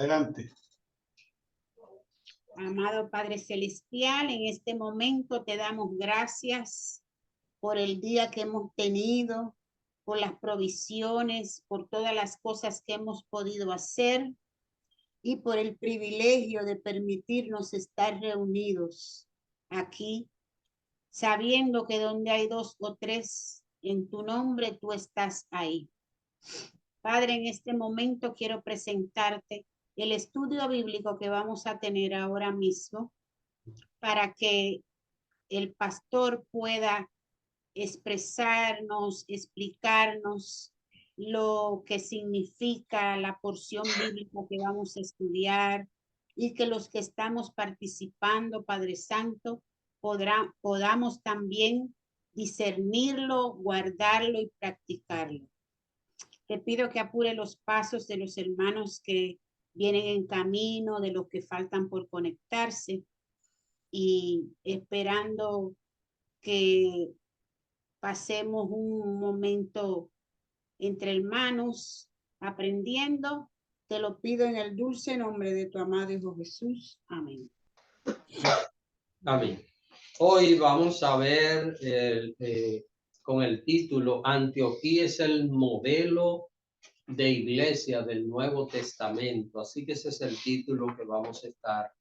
Adelante. Amado Padre Celestial, en este momento te damos gracias por el día que hemos tenido, por las provisiones, por todas las cosas que hemos podido hacer y por el privilegio de permitirnos estar reunidos aquí, sabiendo que donde hay 2 o 3 en tu nombre, tú estás ahí. Padre, en este momento quiero presentarte el estudio bíblico que vamos a tener ahora mismo para que el pastor pueda expresarnos, explicarnos lo que significa la porción bíblica que vamos a estudiar y que los que estamos participando, Padre Santo, podamos también discernirlo, guardarlo y practicarlo. Te pido que apure los pasos de los hermanos que vienen en camino, de los que faltan por conectarse y esperando que pasemos un momento entre hermanos aprendiendo. Te lo pido en el dulce nombre de tu amado Hijo Jesús. Amén. Amén. Hoy vamos a ver con el título Antioquía es el modelo de iglesia del Nuevo Testamento. Así que ese es el título que vamos a estar.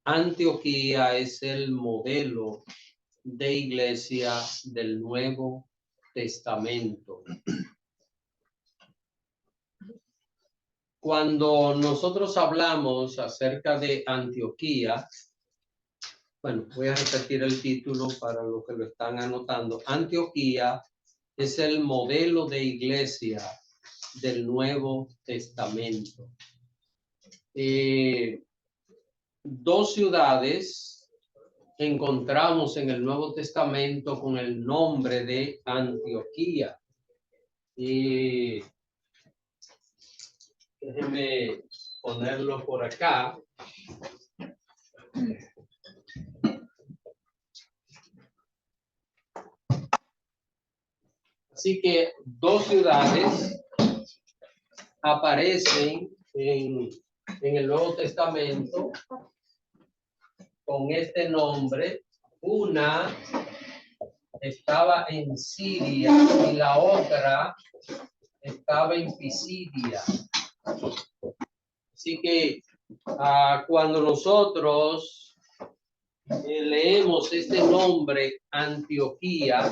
Antioquía es el modelo de iglesia del Nuevo Testamento. Cuando nosotros hablamos acerca de Antioquía, bueno, voy a repetir el título para los que lo están anotando. Antioquía es el modelo de iglesia del Nuevo Testamento. 2 ciudades encontramos en el Nuevo Testamento con el nombre de Antioquía. Déjenme ponerlo por acá. Así que 2 ciudades aparecen en el Nuevo Testamento con este nombre. Una estaba en Siria y la otra estaba en Pisidia. Así que cuando nosotros leemos este nombre Antioquía,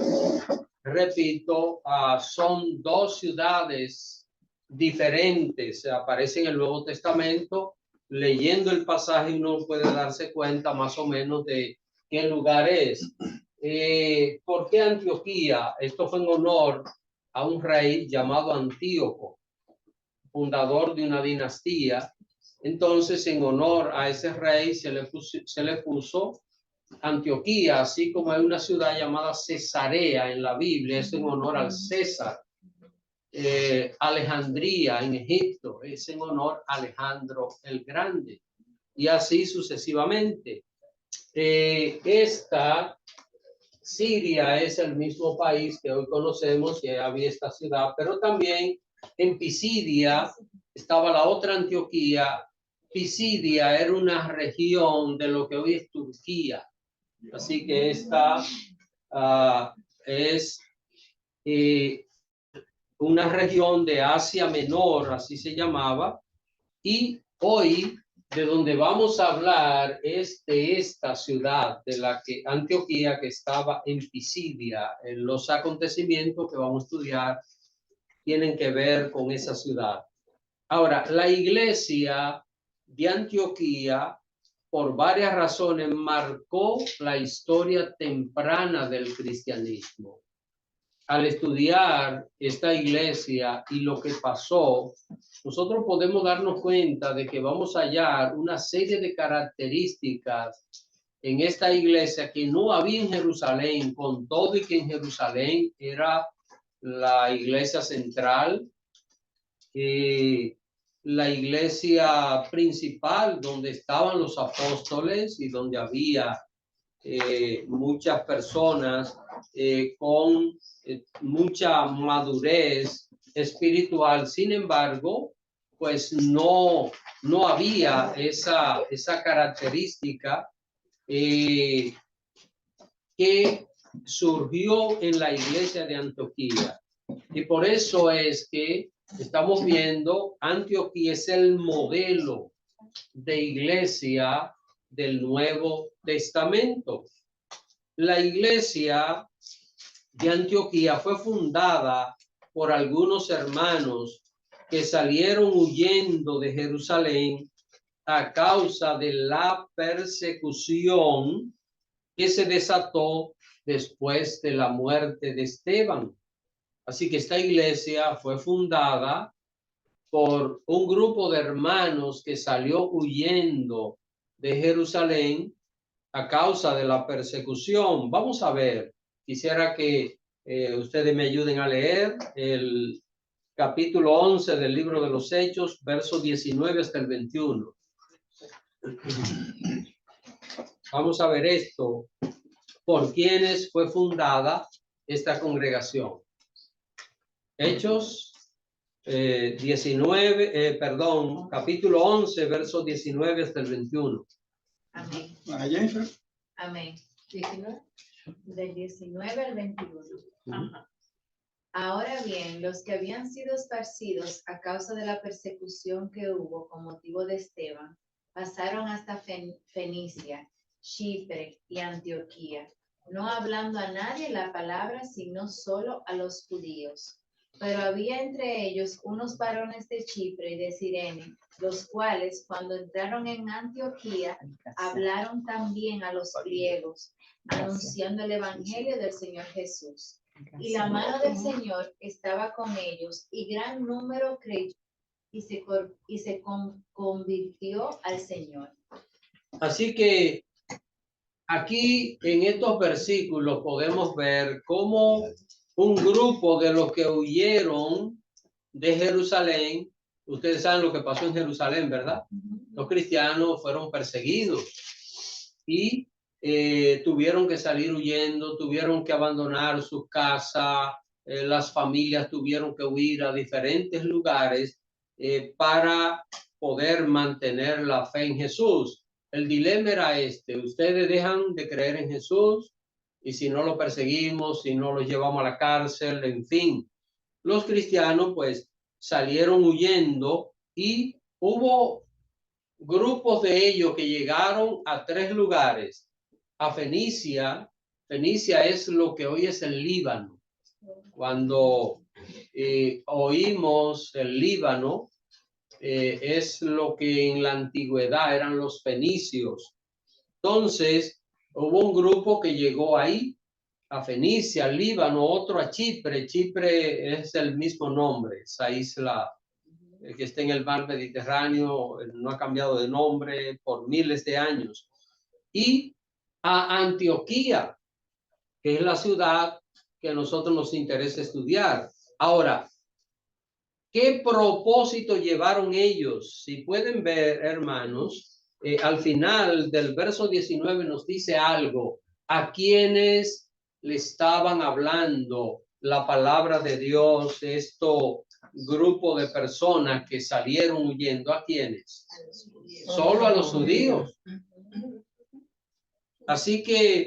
repito, son 2 ciudades diferentes, aparecen en el Nuevo Testamento. Leyendo el pasaje uno puede darse cuenta más o menos de qué lugar es. ¿Por qué Antioquía? Esto fue en honor a un rey llamado Antíoco, fundador de una dinastía. Entonces, en honor a ese rey se le puso Antioquía, así como hay una ciudad llamada Cesarea en la Biblia, es en honor al César. Alejandría en Egipto es en honor a Alejandro el Grande, y así sucesivamente. Esta Siria es el mismo país que hoy conocemos, y había esta ciudad, pero también en Pisidia estaba la otra Antioquía. Pisidia era una región de lo que hoy es Turquía. Así que esta es una región de Asia Menor, así se llamaba, y hoy de donde vamos a hablar es de esta ciudad, de la que Antioquía, que estaba en Pisidia. Los acontecimientos que vamos a estudiar tienen que ver con esa ciudad. Ahora, la iglesia de Antioquía, por varias razones, marcó la historia temprana del cristianismo. Al estudiar esta iglesia y lo que pasó, nosotros podemos darnos cuenta de que vamos a hallar una serie de características en esta iglesia que no había en Jerusalén, con todo y que en Jerusalén era la iglesia central, la iglesia principal donde estaban los apóstoles y donde había muchas personas con mucha madurez espiritual. Sin embargo, pues no había esa característica que surgió en la iglesia de Antioquía. Y por eso es que estamos viendo, Antioquía es el modelo de iglesia del Nuevo Testamento. La iglesia de Antioquía fue fundada por algunos hermanos que salieron huyendo de Jerusalén a causa de la persecución que se desató después de la muerte de Esteban. Así que esta iglesia fue fundada por un grupo de hermanos que salió huyendo de Jerusalén a causa de la persecución. Vamos a ver, quisiera que ustedes me ayuden a leer el capítulo 11 del libro de los Hechos, versos 19 hasta el 21. Vamos a ver esto, por quienes fue fundada esta congregación. Hechos capítulo 11, versos 19 hasta el 21. Amén. Jennifer. Amén. 19. Del 19 al 21. Ajá. Ahora bien, los que habían sido esparcidos a causa de la persecución que hubo con motivo de Esteban, pasaron hasta Fenicia, Chipre y Antioquía, no hablando a nadie la palabra, sino solo a los judíos. Pero había entre ellos unos varones de Chipre y de Cirene, los cuales, cuando entraron en Antioquía, hablaron también a los griegos, anunciando el evangelio del Señor Jesús. Y la mano del Señor estaba con ellos, y gran número creyó y se convirtió al Señor. Así que aquí en estos versículos podemos ver cómo un grupo de los que huyeron de Jerusalén, ustedes saben lo que pasó en Jerusalén, ¿verdad? Los cristianos fueron perseguidos y tuvieron que salir huyendo, tuvieron que abandonar sus casas, las familias tuvieron que huir a diferentes lugares para poder mantener la fe en Jesús. El dilema era este: ustedes dejan de creer en Jesús y si no lo perseguimos, si no lo llevamos a la cárcel, en fin. Los cristianos pues salieron huyendo y hubo grupos de ellos que llegaron a 3 lugares. A Fenicia. Fenicia es lo que hoy es el Líbano. Cuando oímos el Líbano, es lo que en la antigüedad eran los fenicios. Entonces, hubo un grupo que llegó ahí, a Fenicia, al Líbano, otro a Chipre. Chipre es el mismo nombre, esa isla que está en el mar Mediterráneo, no ha cambiado de nombre por miles de años. Y a Antioquía, que es la ciudad que a nosotros nos interesa estudiar. Ahora, ¿qué propósito llevaron ellos? Si pueden ver, hermanos, al final del verso 19 nos dice algo. A quienes le estaban hablando la palabra de Dios, esto grupo de personas que salieron huyendo, ¿a quiénes? Solo a los judíos. Así que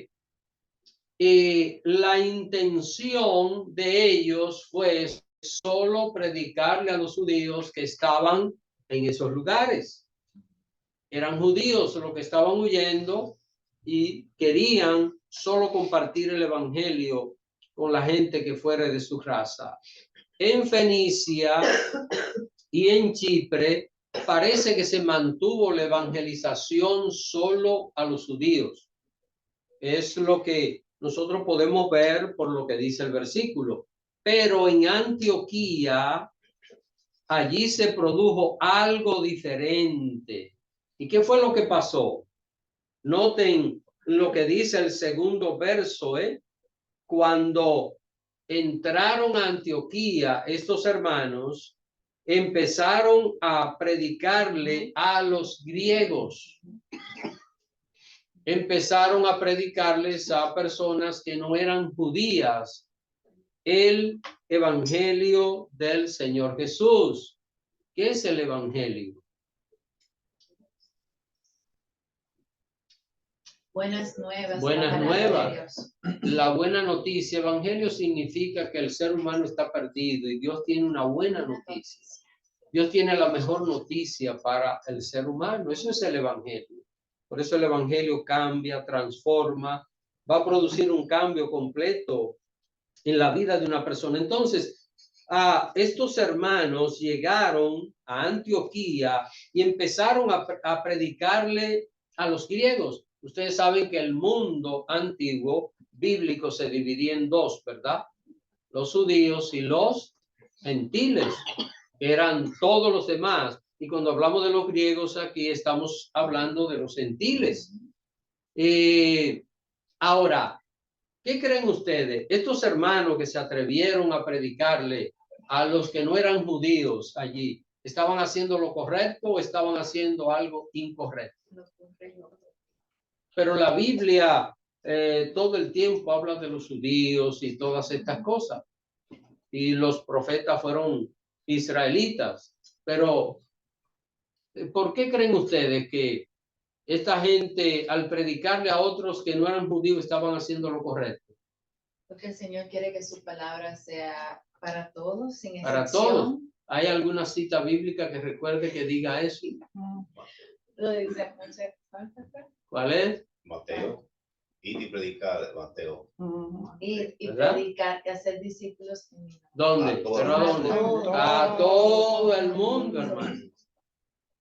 la intención de ellos fue solo predicarle a los judíos que estaban en esos lugares. Eran judíos los que estaban huyendo y querían solo compartir el evangelio con la gente que fuera de su raza. En Fenicia y en Chipre parece que se mantuvo la evangelización solo a los judíos. Es lo que nosotros podemos ver por lo que dice el versículo. Pero en Antioquía, allí se produjo algo diferente. ¿Y qué fue lo que pasó? Noten lo que dice el segundo verso, cuando entraron a Antioquía, estos hermanos empezaron a predicarle a los griegos. Empezaron a predicarles a personas que no eran judías el evangelio del Señor Jesús. ¿Qué es el evangelio? Buenas nuevas. Buenas la palabra de nuevas. Dios. La buena noticia, evangelio significa que el ser humano está perdido y Dios tiene una buena noticia. Dios tiene la mejor noticia para el ser humano. Eso es el evangelio. Por eso el evangelio cambia, transforma, va a producir un cambio completo en la vida de una persona. Entonces, estos hermanos llegaron a Antioquía y empezaron a predicarle a los griegos. Ustedes saben que el mundo antiguo bíblico se dividía en dos, ¿verdad? Los judíos y los gentiles. Eran todos los demás. Y cuando hablamos de los griegos aquí estamos hablando de los gentiles. Ahora, ¿qué creen ustedes? Estos hermanos que se atrevieron a predicarle a los que no eran judíos allí, ¿estaban haciendo lo correcto o estaban haciendo algo incorrecto? Pero la Biblia todo el tiempo habla de los judíos y todas estas cosas. Y los profetas fueron israelitas. Pero, ¿por qué creen ustedes que esta gente, al predicarle a otros que no eran judíos, estaban haciendo lo correcto? Porque el Señor quiere que su palabra sea para todos, sin excepción. Para todos. ¿Hay alguna cita bíblica que recuerde que diga eso? Lo dice, ¿Cuál es? Mateo. Ir y predicar, Mateo. y ¿Verdad? predicar, y hacer discípulos. ¿Dónde? A todos. ¿Pero a dónde? A todo el mundo, hermano.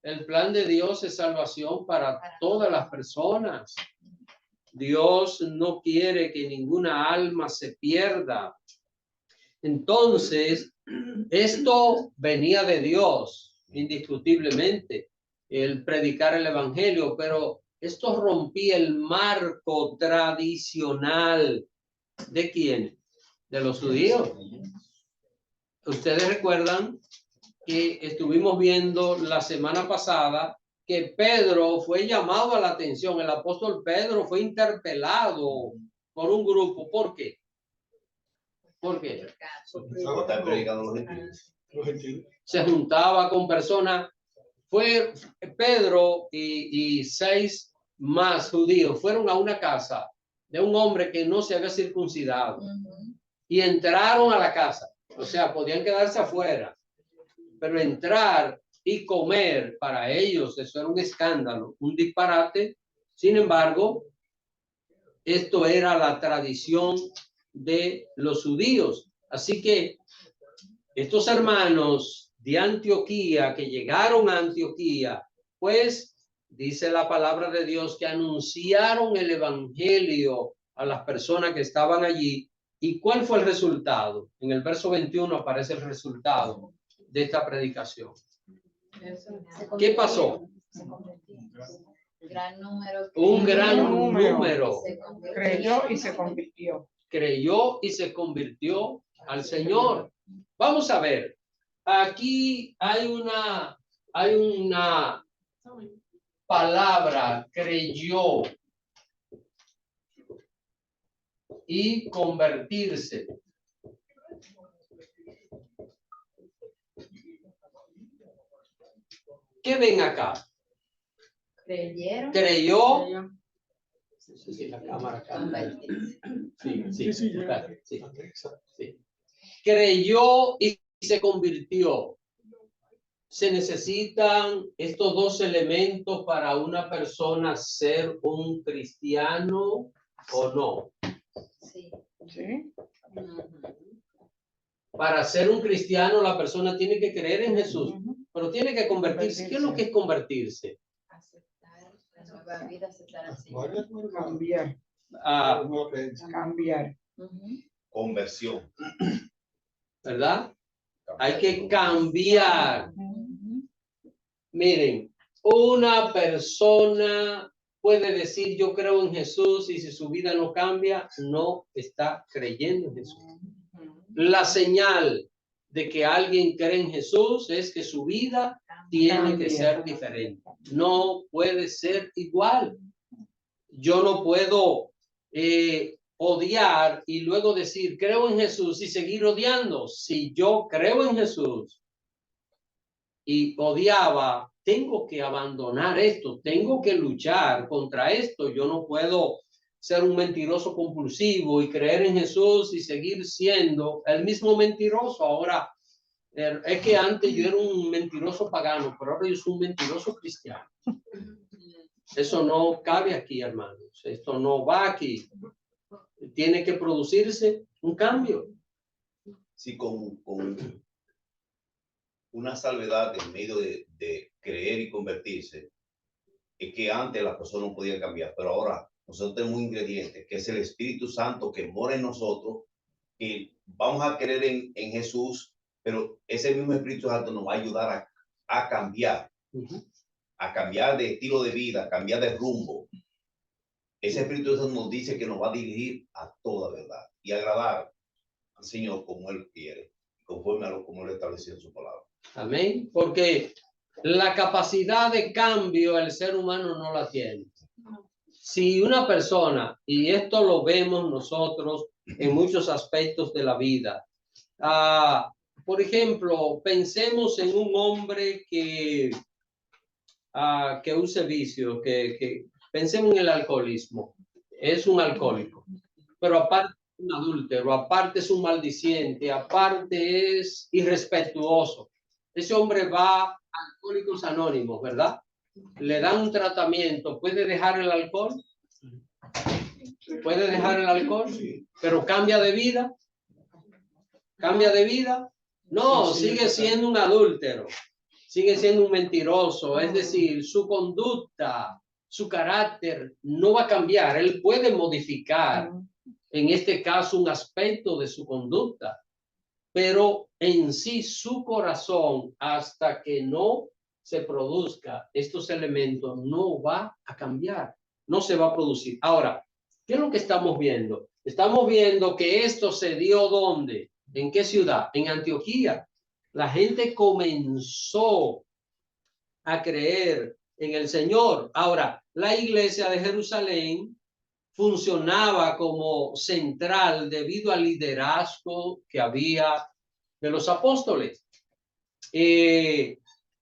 El plan de Dios es salvación para todas las personas. Dios no quiere que ninguna alma se pierda. Entonces, esto venía de Dios, indiscutiblemente, el predicar el evangelio, pero esto rompía el marco tradicional. ¿De quién? De los judíos. Ustedes recuerdan que estuvimos viendo la semana pasada que Pedro fue llamado a la atención. El apóstol Pedro fue interpelado por un grupo. ¿Por qué? ¿Por qué? Está predicando los gentiles. Se juntaba con personas. Fue Pedro y 6 más judíos fueron a una casa de un hombre que no se había circuncidado y entraron a la casa. O sea, podían quedarse afuera, pero entrar y comer para ellos eso era un escándalo, un disparate. Sin embargo, esto era la tradición de los judíos. Así que estos hermanos de Antioquía que llegaron a Antioquía, pues dice la palabra de Dios que anunciaron el evangelio a las personas que estaban allí. ¿Y cuál fue el resultado? En el verso 21 aparece el resultado de esta predicación. ¿Qué pasó? Gran número. Un gran número Creyó y se convirtió. creyó y se convirtió al Señor. Vamos a ver. Aquí hay una palabra, creyó y convertirse. ¿Qué ven acá? Creyeron. Creyó. Sí, la cámara. Convertirse. Sí. Creyó y se convirtió. Se necesitan estos dos elementos para una persona ser un cristiano o no. Sí. ¿Sí? Para ser un cristiano la persona tiene que creer en Jesús, pero tiene que convertirse. ¿Qué es lo que es convertirse? Aceptar la nueva vida, aceptar al Señor. Cambiar. Cambiar. Conversión. ¿Verdad? Hay que cambiar. Miren, una persona puede decir yo creo en Jesús y si su vida no cambia, no está creyendo en Jesús. La señal de que alguien cree en Jesús es que su vida tiene que ser diferente. No puede ser igual. Yo no puedo odiar y luego decir creo en Jesús y seguir odiando. Si yo creo en Jesús, y odiaba, tengo que abandonar esto, tengo que luchar contra esto, yo no puedo ser un mentiroso compulsivo y creer en Jesús y seguir siendo el mismo mentiroso. Ahora, es que antes yo era un mentiroso pagano, pero ahora yo soy un mentiroso cristiano. Eso no cabe aquí, hermanos. Esto no va aquí. Tiene que producirse un cambio. Sí, con una salvedad en medio de creer y convertirse, es que antes las personas no podían cambiar, pero ahora nosotros tenemos un ingrediente, que es el Espíritu Santo que mora en nosotros, que vamos a creer en Jesús, pero ese mismo Espíritu Santo nos va a ayudar a cambiar, a cambiar de estilo de vida, a cambiar de rumbo. Ese Espíritu Santo nos dice que nos va a dirigir a toda verdad y agradar al Señor como Él quiere, conforme a lo como Él estableció en su palabra. Amén. Porque la capacidad de cambio el ser humano no la tiene. Si una persona, y esto lo vemos nosotros en muchos aspectos de la vida, por ejemplo, pensemos en un hombre que use vicio, que pensemos en el alcoholismo. Es un alcohólico, pero aparte es un adúltero, aparte es un maldiciente, aparte es irrespetuoso. Ese hombre va a Alcohólicos Anónimos, ¿verdad? Le dan un tratamiento, puede dejar el alcohol, puede dejar el alcohol, pero cambia de vida, no, sigue siendo un adúltero, sigue siendo un mentiroso, es decir, su conducta, su carácter no va a cambiar, él puede modificar, en este caso, un aspecto de su conducta, pero en sí su corazón, hasta que no se produzca estos elementos, no va a cambiar, no se va a producir. Ahora, ¿qué es lo que estamos viendo? Estamos viendo que esto se dio ¿dónde? ¿En qué ciudad? En Antioquía. La gente comenzó a creer en el Señor. Ahora, la iglesia de Jerusalén funcionaba como central debido al liderazgo que había de los apóstoles.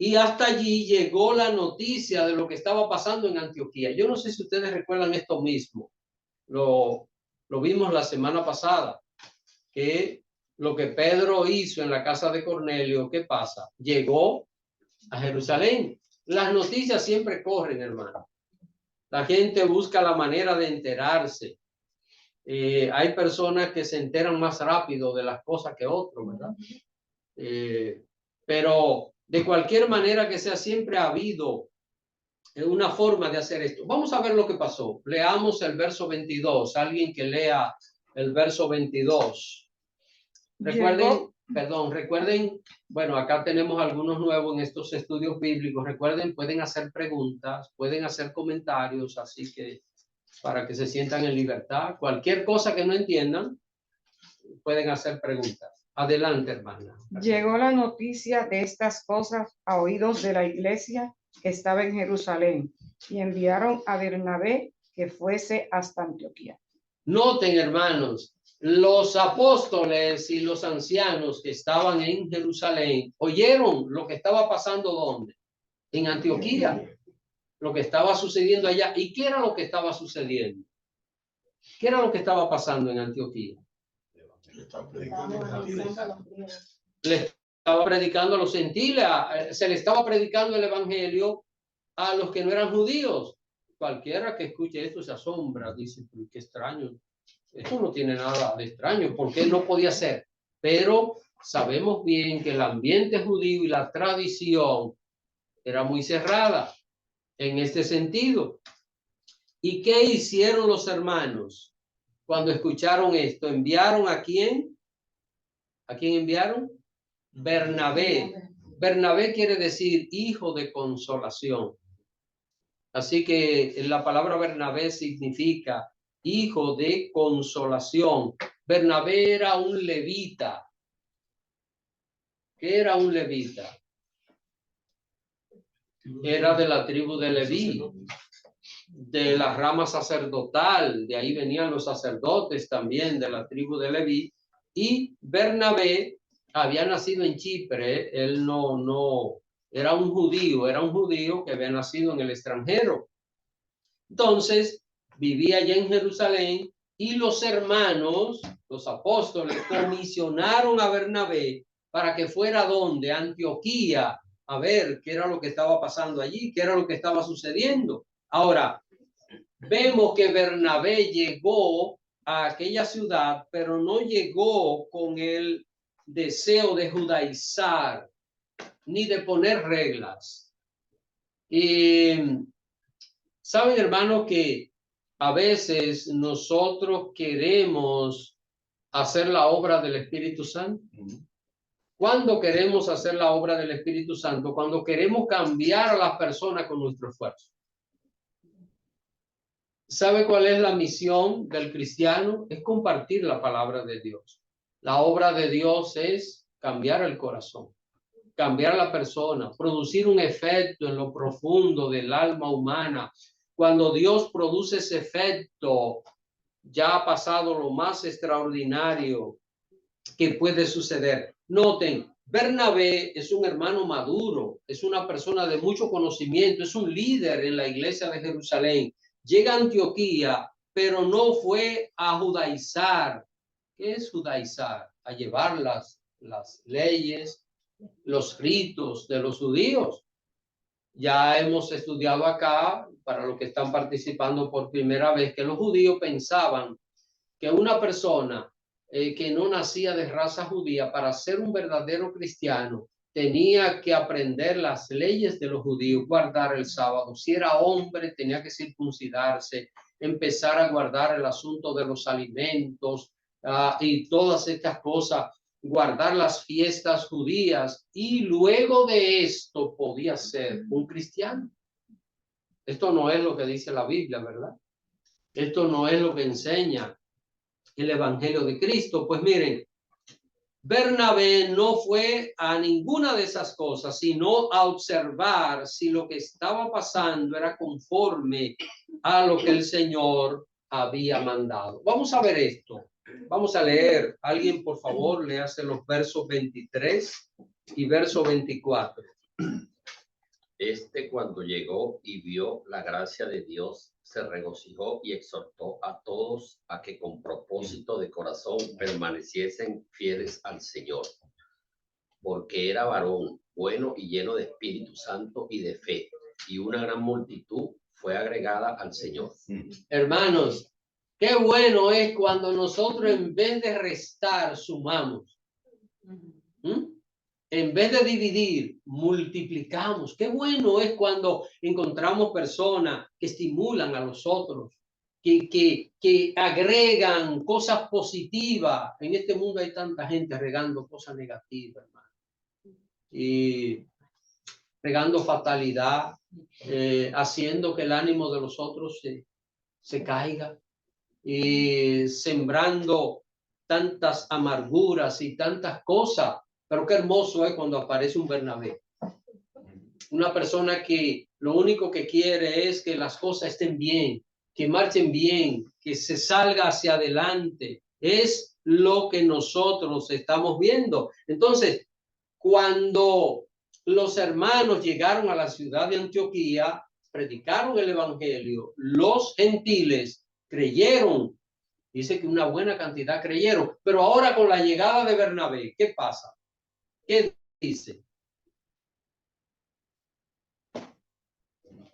Y hasta allí llegó la noticia de lo que estaba pasando en Antioquía. Yo no sé si ustedes recuerdan esto mismo. Lo vimos la semana pasada, que lo que Pedro hizo en la casa de Cornelio, ¿qué pasa? Llegó a Jerusalén. Las noticias siempre corren, hermano. La gente busca la manera de enterarse. Hay personas que se enteran más rápido de las cosas que otros, ¿verdad? Pero de cualquier manera que sea, siempre ha habido una forma de hacer esto. Vamos a ver lo que pasó. Leamos el verso 22. Alguien que lea el verso 22. Recuerden, bueno, acá tenemos algunos nuevos en estos estudios bíblicos. Recuerden, pueden hacer preguntas, pueden hacer comentarios, así que para que se sientan en libertad. Cualquier cosa que no entiendan, pueden hacer preguntas. Adelante, hermana. Llegó la noticia de estas cosas a oídos de la iglesia que estaba en Jerusalén y enviaron a Bernabé que fuese hasta Antioquía. Noten, hermanos, los apóstoles y los ancianos que estaban en Jerusalén oyeron lo que estaba pasando ¿dónde? En Antioquía, lo que estaba sucediendo allá. ¿Y qué era lo que estaba sucediendo? ¿Qué era lo que estaba pasando en Antioquía? Le estaba predicando a los gentiles, se le estaba predicando el evangelio a los que no eran judíos. Cualquiera que escuche esto se asombra, dice, qué extraño. Esto no tiene nada de extraño, porque no podía ser. Pero sabemos bien que el ambiente judío y la tradición era muy cerrada en este sentido. ¿Y qué hicieron los hermanos cuando escucharon esto? ¿Enviaron a quién? ¿A quién enviaron? Bernabé. Bernabé quiere decir hijo de consolación. Así que la palabra Bernabé significa hijo de consolación. Bernabé era un levita. ¿Qué era un levita? Era de la tribu de Leví, de la rama sacerdotal. De ahí venían los sacerdotes también de la tribu de Leví. Y Bernabé había nacido en Chipre. Él no era un judío que había nacido en el extranjero. Entonces, vivía allá en Jerusalén y los hermanos, los apóstoles, comisionaron a Bernabé para que fuera donde Antioquía, a ver qué era lo que estaba pasando allí, qué era lo que estaba sucediendo. Ahora, vemos que Bernabé llegó a aquella ciudad, pero no llegó con el deseo de judaizar ni de poner reglas. Y saben, hermano, que a veces nosotros queremos hacer la obra del Espíritu Santo. ¿Cuándo queremos hacer la obra del Espíritu Santo? Cuando queremos cambiar a las personas con nuestro esfuerzo. ¿Sabe cuál es la misión del cristiano? Es compartir la palabra de Dios. La obra de Dios es cambiar el corazón, cambiar a la persona, producir un efecto en lo profundo del alma humana. Cuando Dios produce ese efecto, ya ha pasado lo más extraordinario que puede suceder. Noten, Bernabé es un hermano maduro, es una persona de mucho conocimiento, es un líder en la iglesia de Jerusalén. Llega a Antioquía, pero no fue a judaizar. ¿Qué es judaizar? A llevar las leyes, los ritos de los judíos. Ya hemos estudiado acá, para los que están participando por primera vez, que los judíos pensaban que una persona que no nacía de raza judía, para ser un verdadero cristiano, tenía que aprender las leyes de los judíos, guardar el sábado. Si era hombre, tenía que circuncidarse, empezar a guardar el asunto de los alimentos y todas estas cosas, guardar las fiestas judías, y luego de esto podía ser un cristiano. Esto no es lo que dice la Biblia, ¿verdad? Esto no es lo que enseña el Evangelio de Cristo. Pues miren, Bernabé no fue a ninguna de esas cosas, sino a observar si lo que estaba pasando era conforme a lo que el Señor había mandado. Vamos a ver esto. Vamos a leer. Alguien, por favor, léase los versos 23 y verso 24. Cuando llegó y vio la gracia de Dios, se regocijó y exhortó a todos a que con propósito de corazón permaneciesen fieles al Señor, porque era varón bueno y lleno de Espíritu Santo y de fe, y una gran multitud fue agregada al Señor. Hermanos, qué bueno es cuando nosotros, en vez de restar, sumamos. En vez de dividir, multiplicamos. Qué bueno es cuando encontramos personas que estimulan a los otros, que agregan cosas positivas. En este mundo hay tanta gente regando cosas negativas, hermano. Y regando fatalidad, haciendo que el ánimo de los otros se caiga, y sembrando tantas amarguras y tantas cosas. Pero qué hermoso es cuando aparece un Bernabé, una persona que lo único que quiere es que las cosas estén bien, que marchen bien, que se salga hacia adelante. Es lo que nosotros estamos viendo. Entonces, cuando los hermanos llegaron a la ciudad de Antioquía, predicaron el evangelio, los gentiles creyeron. Dice que una buena cantidad creyeron. Pero ahora, con la llegada de Bernabé, ¿qué pasa? ¿Qué dice?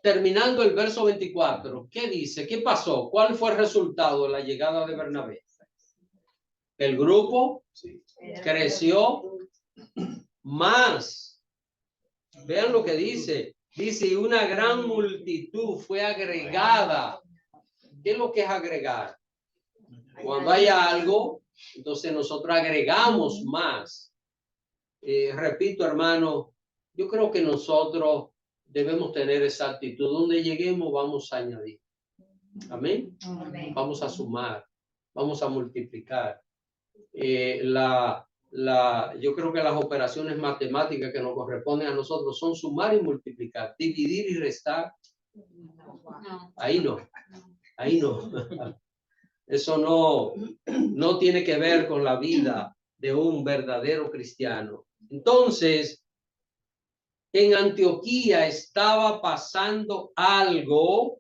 Terminando el verso 24, ¿qué dice? ¿Qué pasó? ¿Cuál fue el resultado de la llegada de Bernabé? El grupo creció más. Vean lo que dice. Dice, y una gran multitud fue agregada. ¿Qué es lo que es agregar? Cuando hay algo, entonces nosotros agregamos más. Repito, hermano, yo creo que nosotros debemos tener esa actitud. Donde lleguemos, vamos a añadir. Amén. Vamos a sumar, vamos a multiplicar. Yo creo que las operaciones matemáticas que nos corresponden a nosotros son sumar y multiplicar. Dividir y restar, ahí no. Eso no tiene que ver con la vida de un verdadero cristiano. Entonces, en Antioquía estaba pasando algo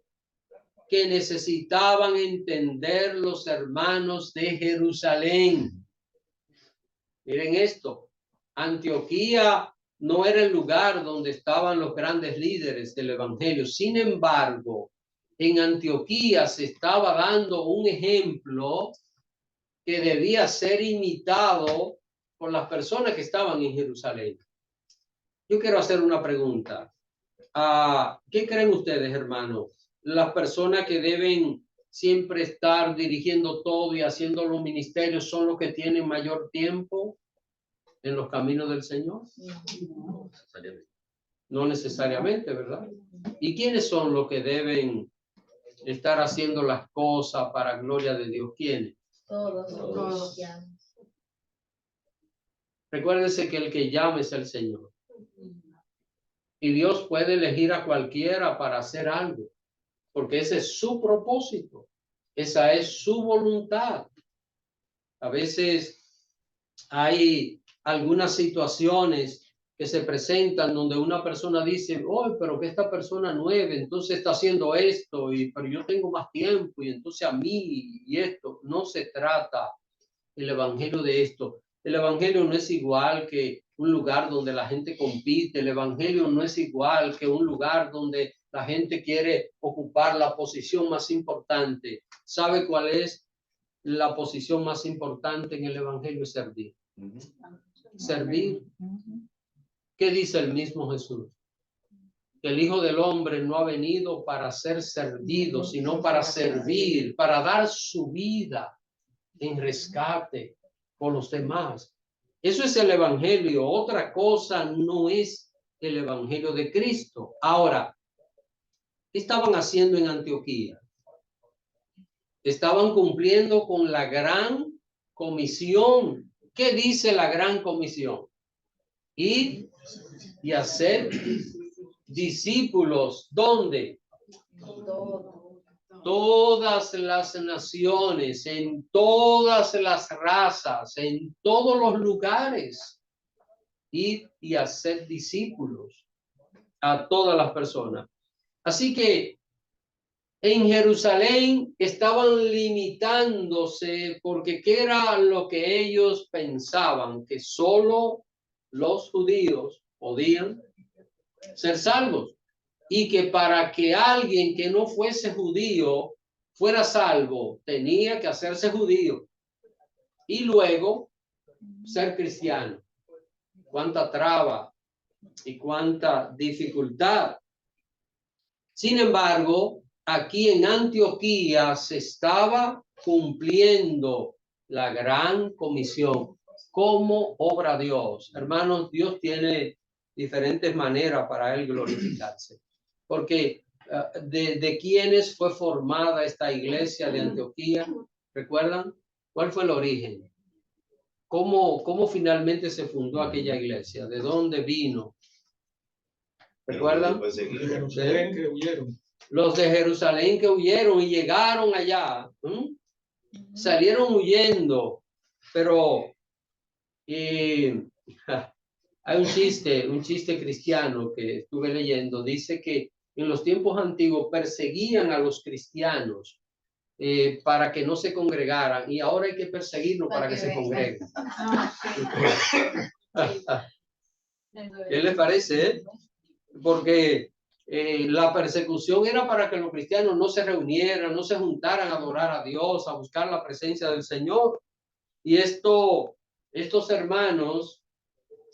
que necesitaban entender los hermanos de Jerusalén. Miren esto, Antioquía no era el lugar donde estaban los grandes líderes del evangelio. Sin embargo, en Antioquía se estaba dando un ejemplo que debía ser imitado por las personas que estaban en Jerusalén. Yo quiero hacer una pregunta. ¿Qué creen ustedes, hermanos? Las personas que deben siempre estar dirigiendo todo y haciendo los ministerios son los que tienen mayor tiempo en los caminos del Señor. No necesariamente, ¿verdad? ¿Y quiénes son los que deben estar haciendo las cosas para gloria de Dios? ¿Quiénes? Todos. Recuérdense que el que llama es el Señor. Y Dios puede elegir a cualquiera para hacer algo, porque ese es su propósito. Esa es su voluntad. A veces hay algunas situaciones que se presentan donde una persona dice, oh, pero que esta persona nueva, entonces está haciendo esto, pero yo tengo más tiempo, y entonces a mí, y esto. No se trata el evangelio de esto. El evangelio no es igual que un lugar donde la gente compite. El evangelio no es igual que un lugar donde la gente quiere ocupar la posición más importante. ¿Sabe cuál es la posición más importante en el evangelio? Servir. Servir. ¿Qué dice el mismo Jesús? Que el Hijo del Hombre no ha venido para ser servido, sino para servir, para dar su vida en rescate por los demás. Eso es el evangelio. Otra cosa no es el evangelio de Cristo. Ahora, ¿qué estaban haciendo en Antioquía? Estaban cumpliendo con la gran comisión. ¿Qué dice la gran comisión? Ir y hacer discípulos. ¿Dónde? Todas las naciones, en todas las razas, en todos los lugares. Ir y hacer discípulos a todas las personas. Así que en Jerusalén estaban limitándose porque ¿qué era lo que ellos pensaban? Que solo los judíos podían ser salvos, y que para que alguien que no fuese judío fuera salvo, tenía que hacerse judío y luego ser cristiano. Cuánta traba y cuánta dificultad. Sin embargo, aquí en Antioquía se estaba cumpliendo la gran comisión. ¿Cómo obra Dios? Hermanos, Dios tiene diferentes maneras para él glorificarse. Porque de quiénes fue formada esta iglesia de Antioquía, ¿recuerdan? ¿Cuál fue el origen? ¿Cómo finalmente se fundó aquella iglesia? ¿De dónde vino? ¿Recuerdan? Los de Jerusalén que huyeron y llegaron allá. Salieron huyendo, pero hay un chiste cristiano que estuve leyendo. Dice que en los tiempos antiguos perseguían a los cristianos para que no se congregaran, y ahora hay que perseguirlos para que se congreguen. ¿Qué les parece? Porque la persecución era para que los cristianos no se reunieran, no se juntaran a adorar a Dios, a buscar la presencia del Señor. Y estos hermanos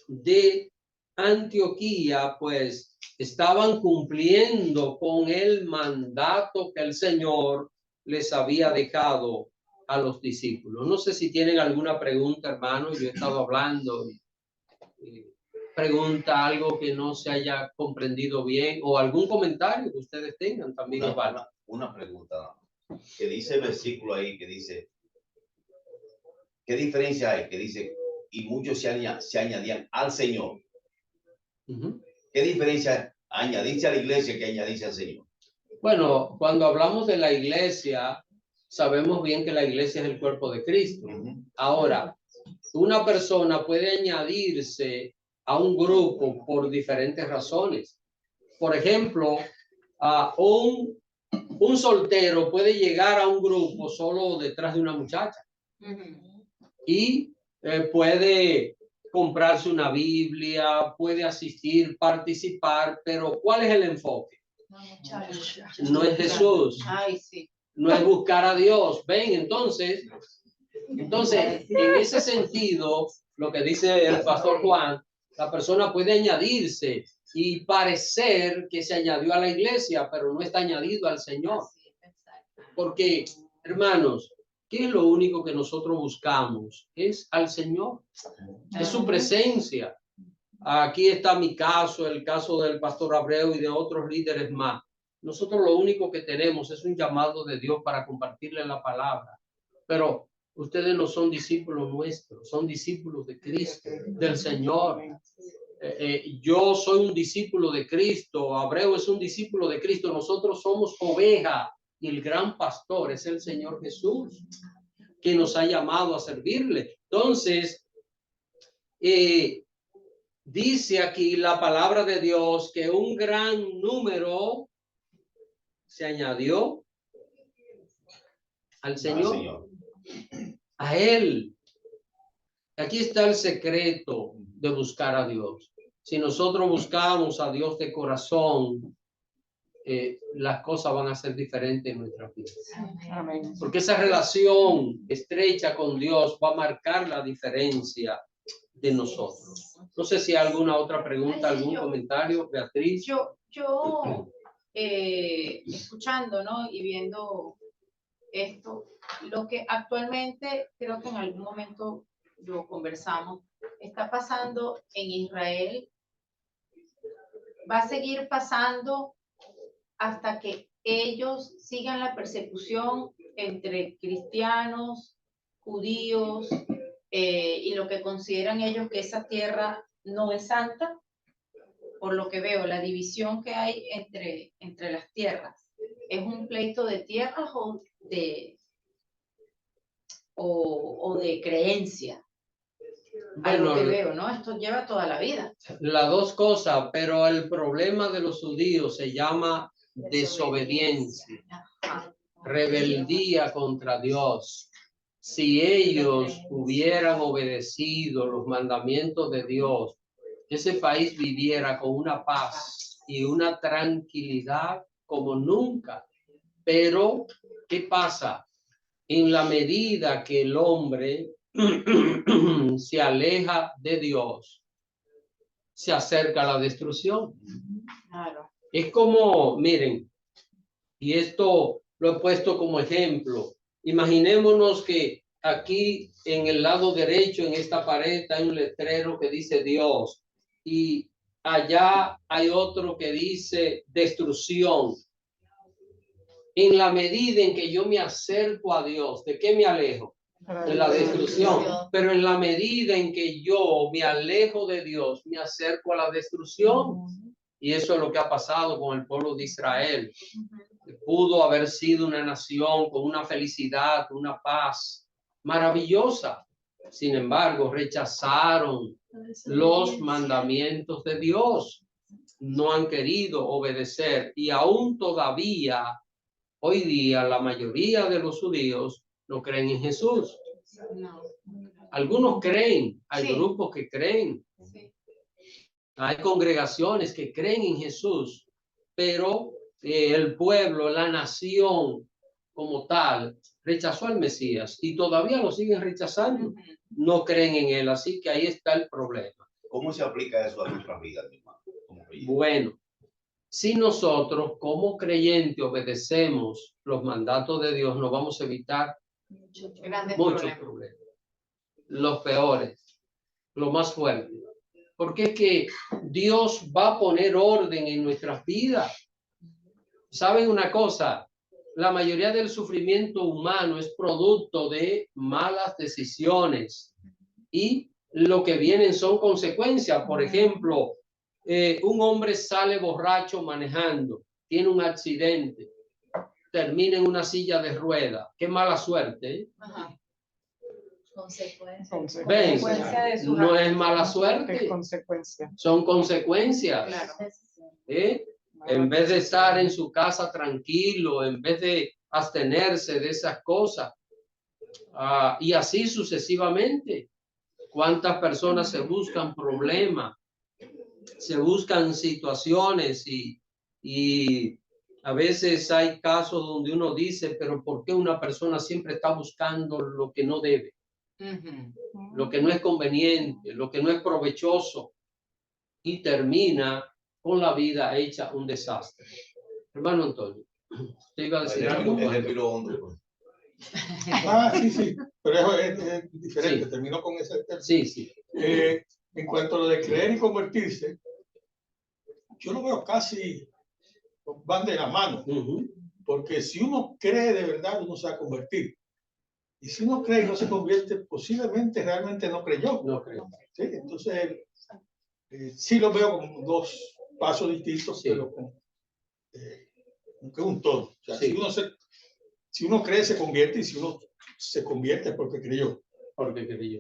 de Antioquía, pues, estaban cumpliendo con el mandato que el Señor les había dejado a los discípulos. No sé si tienen alguna pregunta, hermano. Yo he estado hablando. Pregunta, algo que no se haya comprendido bien, o algún comentario que ustedes tengan también. Una pregunta que dice el versículo ahí, que dice, ¿qué diferencia hay? Que dice, y muchos se añadían al Señor. ¿Qué diferencia hay añadirse a la iglesia que añadirse al Señor? Bueno, cuando hablamos de la iglesia, sabemos bien que la iglesia es el cuerpo de Cristo. Ahora, una persona puede añadirse a un grupo por diferentes razones. Por ejemplo, un soltero puede llegar a un grupo solo detrás de una muchacha y puede comprarse una Biblia, puede asistir, participar, pero ¿cuál es el enfoque? No es Jesús. Ay, sí. No es buscar a Dios. Ven, entonces, en ese sentido, lo que dice el pastor Juan, la persona puede añadirse y parecer que se añadió a la iglesia, pero no está añadido al Señor. Porque, hermanos, ¿qué es lo único que nosotros buscamos? Es al Señor, es su presencia. Aquí está mi caso, el caso del pastor Abreu y de otros líderes más. Nosotros lo único que tenemos es un llamado de Dios para compartirle la palabra. Pero ustedes no son discípulos nuestros, son discípulos de Cristo, del Señor. Yo soy un discípulo de Cristo, Abreu es un discípulo de Cristo, nosotros somos oveja y el gran pastor es el Señor Jesús, que nos ha llamado a servirle. Entonces, dice aquí la palabra de Dios que un gran número se añadió al Señor, a Él. Aquí está el secreto de buscar a Dios. Si nosotros buscamos a Dios de corazón, las cosas van a ser diferentes en nuestras vidas. Amén. Porque esa relación estrecha con Dios va a marcar la diferencia de nosotros. No sé si hay alguna otra pregunta, algún comentario, Beatriz. Yo escuchando, ¿no? Y viendo esto, lo que actualmente creo que en algún momento lo conversamos, está pasando en Israel, va a seguir pasando hasta que ellos sigan la persecución entre cristianos, judíos, y lo que consideran ellos que esa tierra no es santa. Por lo que veo, la división que hay entre las tierras, ¿es un pleito de tierras o de creencia? Bueno, a lo que veo, ¿no? Esto lleva toda la vida. Las dos cosas, pero el problema de los judíos se llama desobediencia, rebeldía contra Dios. Si ellos hubieran obedecido los mandamientos de Dios, ese país viviera con una paz y una tranquilidad como nunca. Pero, ¿qué pasa? En la medida que el hombre se aleja de Dios, se acerca a la destrucción. Claro. Es como, miren, y esto lo he puesto como ejemplo. Imaginémonos que aquí en el lado derecho, en esta pared, hay un letrero que dice Dios y allá hay otro que dice destrucción. En la medida en que yo me acerco a Dios, ¿de qué me alejo? De la destrucción. Pero en la medida en que yo me alejo de Dios, me acerco a la destrucción. Y eso es lo que ha pasado con el pueblo de Israel. Pudo haber sido una nación con una felicidad, una paz maravillosa. Sin embargo, rechazaron los mandamientos de Dios. No han querido obedecer y aún todavía, hoy día, la mayoría de los judíos no creen en Jesús. No. Algunos creen, hay Sí. grupos que creen, Sí. hay congregaciones que creen en Jesús, pero el pueblo, la nación como tal, rechazó al Mesías y todavía lo siguen rechazando. No creen en él, así que ahí está el problema. ¿Cómo se aplica eso a nuestras vidas, mi hermano? Bueno, si nosotros como creyentes obedecemos los mandatos de Dios, nos vamos a evitar Grandes muchos problemas. Los peores, lo más fuerte. Porque es que Dios va a poner orden en nuestras vidas. ¿Saben una cosa? La mayoría del sufrimiento humano es producto de malas decisiones y lo que vienen son consecuencias. Por ejemplo, un hombre sale borracho manejando, tiene un accidente, termina en una silla de ruedas. Qué mala suerte, ¿eh? Consecuencia. ¿Ven? Consecuencia de sus No actos. es mala Es suerte, consecuencia. son consecuencias. Claro. ¿Eh? En vez de estar en su casa tranquilo, en vez de abstenerse de esas cosas, y así sucesivamente. ¿Cuántas personas se buscan problemas, se buscan situaciones y a veces hay casos donde uno dice, pero ¿por qué una persona siempre está buscando lo que no debe, lo que no es conveniente, lo que no es provechoso, y termina con la vida hecha un desastre? Hermano Antonio, usted iba a decir algo. Es el pilo hondo, pues. Sí, pero es diferente, Sí. terminó con ese. Sí, sí. En cuanto a lo de creer y convertirse, yo lo veo casi, van de la mano, porque si uno cree de verdad, uno se va a convertir. Y si uno cree y no se convierte, posiblemente realmente no creyó. No creo. ¿Sí? Entonces, sí lo veo como dos pasos distintos, Sí. pero con un todo. O sea, Sí. si uno cree, se convierte, y si uno se convierte es porque creyó. Porque creyó.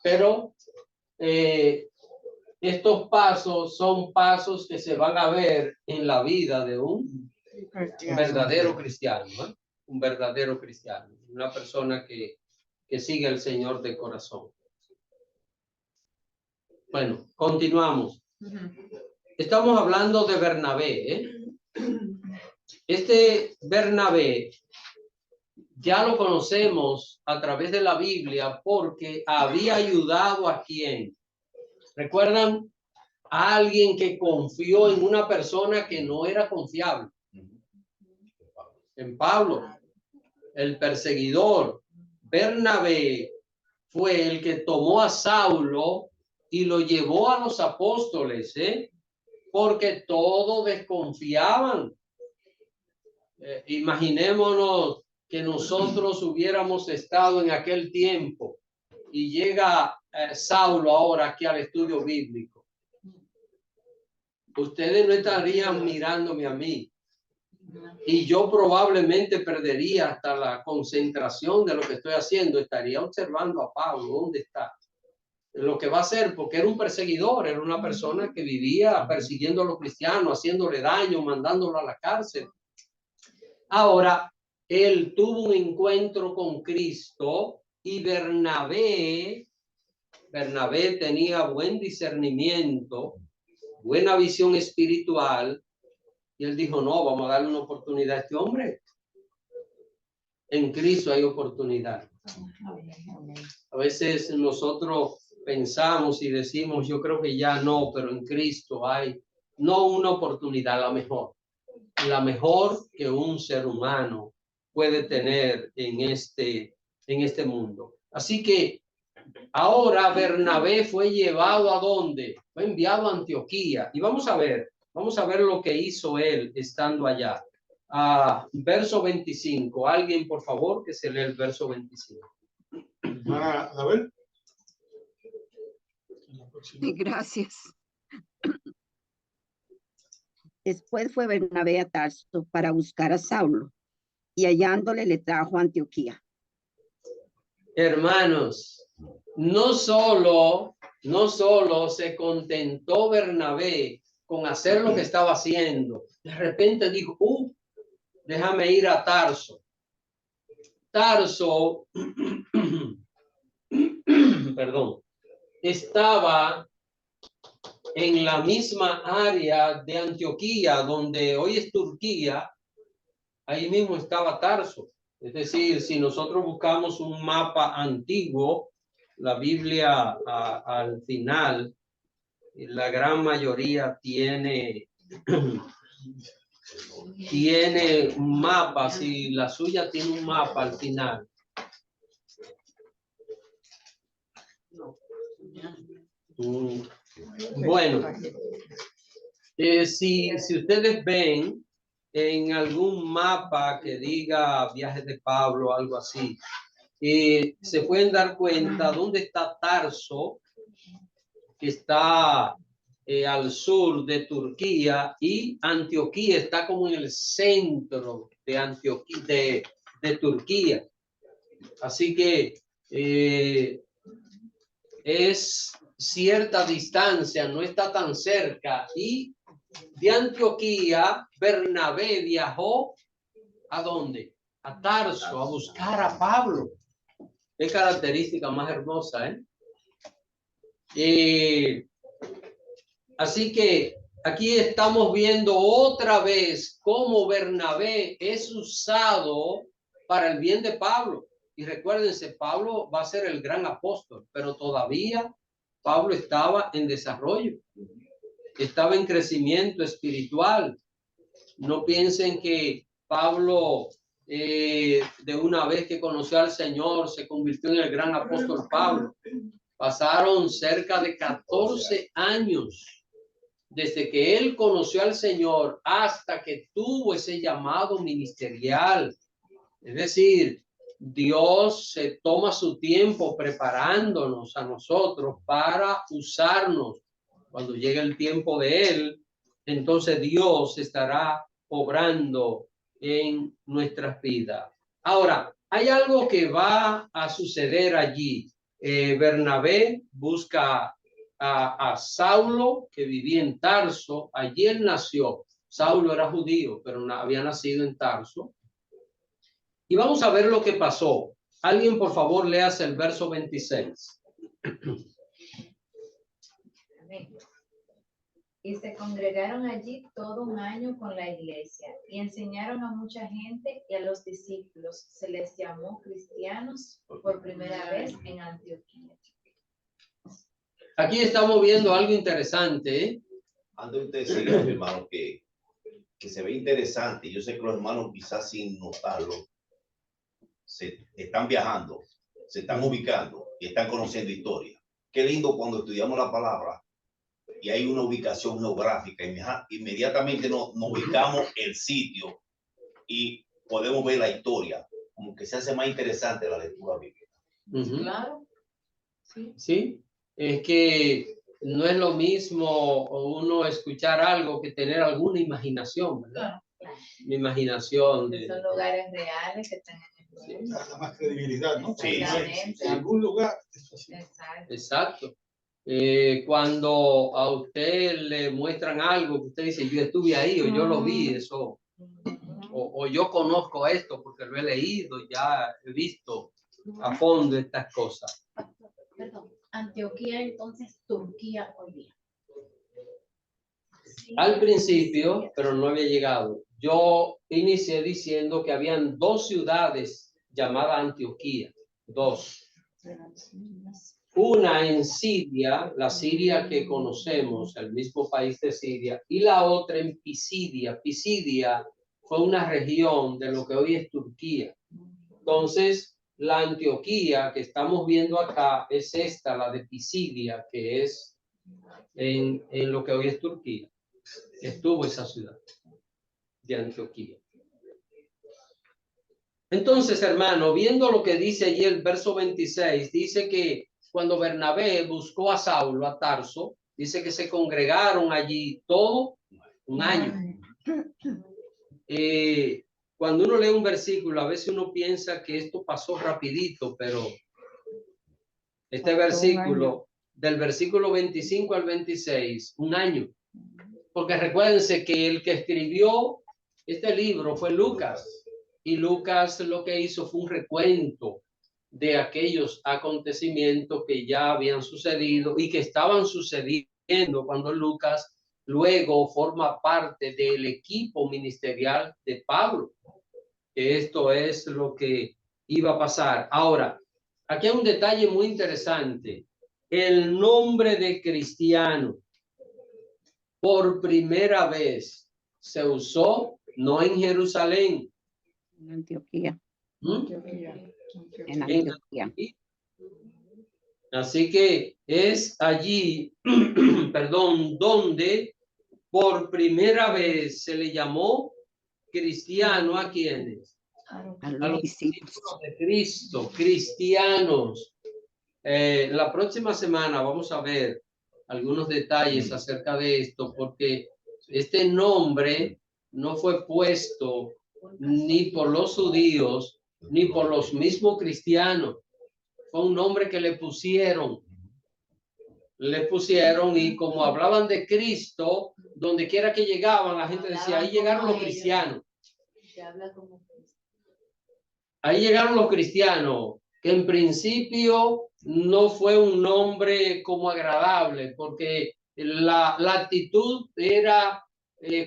Pero estos pasos son pasos que se van a ver en la vida de un verdadero cristiano, ¿eh? Un verdadero cristiano, una persona que sigue al Señor de corazón. Bueno, continuamos. Estamos hablando de Bernabé, ¿eh? Este Bernabé ya lo conocemos a través de la Biblia porque había ayudado a quién. ¿Recuerdan? A alguien que confió en una persona que no era confiable. En Pablo, el perseguidor. Bernabé fue el que tomó a Saulo y lo llevó a los apóstoles, porque todos desconfiaban. Imaginémonos que nosotros hubiéramos estado en aquel tiempo y llega Saulo ahora aquí al estudio bíblico. Ustedes no estarían mirándome a mí y yo probablemente perdería hasta la concentración de lo que estoy haciendo. Estaría observando a Pablo, ¿dónde está? Lo que va a hacer, porque era un perseguidor, era una persona que vivía persiguiendo a los cristianos, haciéndole daño, mandándolo a la cárcel. Ahora, él tuvo un encuentro con Cristo y Bernabé tenía buen discernimiento, buena visión espiritual, y él dijo, no, vamos a darle una oportunidad a este hombre. En Cristo hay oportunidad. A veces nosotros pensamos y decimos, yo creo que ya no, pero en Cristo hay no una oportunidad, la mejor que un ser humano puede tener en este mundo. Así que ahora Bernabé fue llevado ¿a dónde? Fue enviado a Antioquía. Y vamos a ver lo que hizo él estando allá. Verso 25. Alguien, por favor, que se lea el verso 25. A ver. Gracias. Después fue Bernabé a Tarso para buscar a Saulo, y hallándole le trajo a Antioquía. Hermanos, no solo se contentó Bernabé con hacer lo que estaba haciendo. De repente dijo, déjame ir a Tarso. Tarso, perdón, estaba en la misma área de Antioquía, donde hoy es Turquía. Ahí mismo estaba Tarso. Es decir, si nosotros buscamos un mapa antiguo, la Biblia al final, la gran mayoría tiene un mapa. Si la suya tiene un mapa al final. Bueno, si ustedes ven en algún mapa que diga Viajes de Pablo, algo así, se pueden dar cuenta dónde está Tarso, que está al sur de Turquía, y Antioquía está como en el centro de Antioquía, de Turquía. Así que es cierta distancia, no está tan cerca. Y de Antioquía, Bernabé viajó ¿a dónde? A Tarso, a buscar a Pablo. Qué característica más hermosa, así que aquí estamos viendo otra vez cómo Bernabé es usado para el bien de Pablo. Y recuérdense, Pablo va a ser el gran apóstol, pero todavía Pablo estaba en desarrollo, estaba en crecimiento espiritual. No piensen que Pablo, de una vez que conoció al Señor, se convirtió en el gran apóstol Pablo. Pasaron cerca de 14 años desde que él conoció al Señor hasta que tuvo ese llamado ministerial. Es decir, Dios se toma su tiempo preparándonos a nosotros para usarnos. Cuando llegue el tiempo de él, entonces Dios estará obrando en nuestras vidas. Ahora, hay algo que va a suceder allí. Bernabé busca a Saulo, que vivía en Tarso. Allí él nació. Saulo era judío, pero había nacido en Tarso. Y vamos a ver lo que pasó. Alguien, por favor, léase el verso 26. Amén. Y se congregaron allí todo un año con la iglesia y enseñaron a mucha gente, y a los discípulos se les llamó cristianos por primera vez en Antioquía. Aquí estamos viendo algo interesante. Antes de ustedes sigan, hermano, que se ve interesante. Yo sé que los hermanos quizás sin notarlo se están viajando, se están ubicando y están conociendo historia. Qué lindo cuando estudiamos la palabra y hay una ubicación geográfica, inmediatamente nos ubicamos el sitio y podemos ver la historia, como que se hace más interesante la lectura bíblica. Claro. Sí, es que no es lo mismo uno escuchar algo que tener alguna imaginación, ¿verdad? Claro. Mi imaginación de... Son lugares reales que están en el mundo. Da más credibilidad, ¿no? Sí, En algún lugar. Exacto. Exacto. Cuando a usted le muestran algo que usted dice, yo estuve ahí, o yo lo vi, eso, o yo conozco esto porque lo he leído, ya he visto a fondo estas cosas. Perdón, Antioquía, entonces Turquía hoy día. Sí. Al principio, pero no había llegado. Yo inicié diciendo que habían 2 ciudades llamadas Antioquía, 2. Una en Siria, la Siria que conocemos, el mismo país de Siria, y la otra en Pisidia. Pisidia fue una región de lo que hoy es Turquía. Entonces, la Antioquía que estamos viendo acá es esta, la de Pisidia, que es en lo que hoy es Turquía. Estuvo esa ciudad de Antioquía. Entonces, hermano, viendo lo que dice allí el verso 26, dice que cuando Bernabé buscó a Saulo, a Tarso, dice que se congregaron allí todo un año. Cuando uno lee un versículo, a veces uno piensa que esto pasó rapidito, pero este versículo, del versículo 25 al 26, un año. Porque recuérdense que el que escribió este libro fue Lucas. Y Lucas lo que hizo fue un recuento de aquellos acontecimientos que ya habían sucedido y que estaban sucediendo cuando Lucas luego forma parte del equipo ministerial de Pablo. Esto es lo que iba a pasar. Ahora, aquí hay un detalle muy interesante. El nombre de cristiano por primera vez se usó no en Jerusalén, En Antioquía. En en Antioquía. Así que es allí, perdón, donde por primera vez se le llamó cristiano a quienes, A a los los discípulos. discípulos de Cristo, cristianos. La próxima semana vamos a ver algunos detalles acerca de esto, porque este nombre no fue puesto ni por los judíos ni por los mismos cristianos. Fue un nombre que le pusieron. Y como hablaban de Cristo, donde quiera que llegaban, la gente decía, ahí llegaron los cristianos. Ahí llegaron los cristianos, que en principio no fue un nombre como agradable, porque la actitud era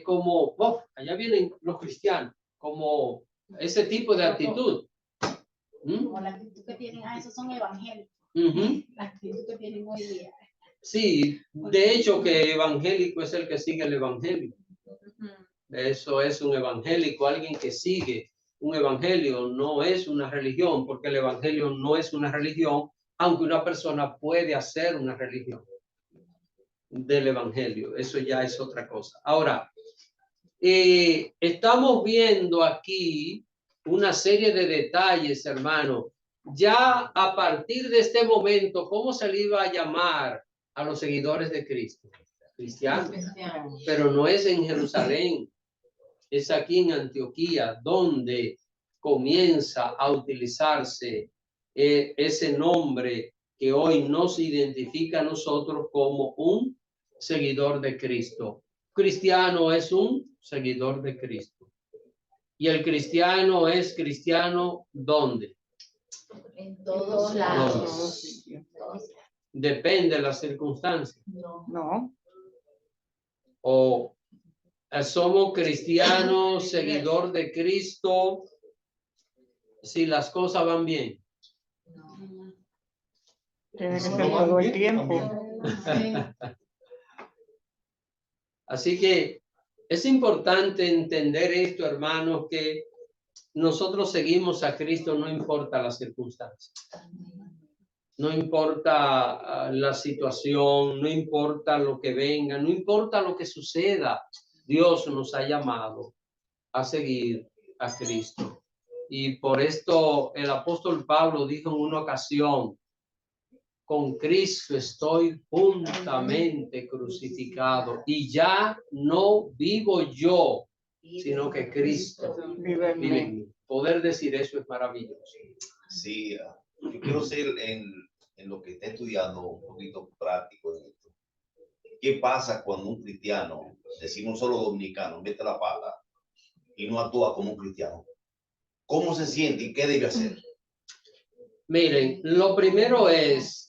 como, oh, allá vienen los cristianos, como ese tipo de actitud. Como la actitud que tienen, esos son evangélicos. La actitud que tienen hoy día. Sí, de hecho que evangélico es el que sigue el evangelio. Eso es un evangélico, alguien que sigue un evangelio, no es una religión, porque el evangelio no es una religión, aunque una persona puede hacer una religión del evangelio. Eso ya es otra cosa. Ahora, estamos viendo aquí una serie de detalles, hermano. Ya a partir de este momento, ¿cómo se le iba a llamar a los seguidores de Cristo? Cristianos. Pero no es en Jerusalén, es aquí en Antioquía donde comienza a utilizarse ese nombre que hoy nos identifica a nosotros como un seguidor de Cristo. Cristiano es un seguidor de Cristo. Y el cristiano es cristiano ¿dónde? En todos lados. Depende de las circunstancias. No. O somos cristianos, seguidor de Cristo, si las cosas van bien. Tiene que ser todo el tiempo. Así que es importante entender esto, hermanos, que nosotros seguimos a Cristo, no importa las circunstancias. No importa la situación, no importa lo que venga, no importa lo que suceda. Dios nos ha llamado a seguir a Cristo. Y por esto el apóstol Pablo dijo en una ocasión, con Cristo estoy juntamente crucificado y ya no vivo yo, sino que Cristo vive en mí. Poder decir eso es maravilloso. Sí, yo quiero ser en lo que está estudiando un poquito práctico en esto. ¿Qué pasa cuando un cristiano, decimos solo dominicano, mete la pata y no actúa como un cristiano? ¿Cómo se siente y qué debe hacer? Miren, lo primero es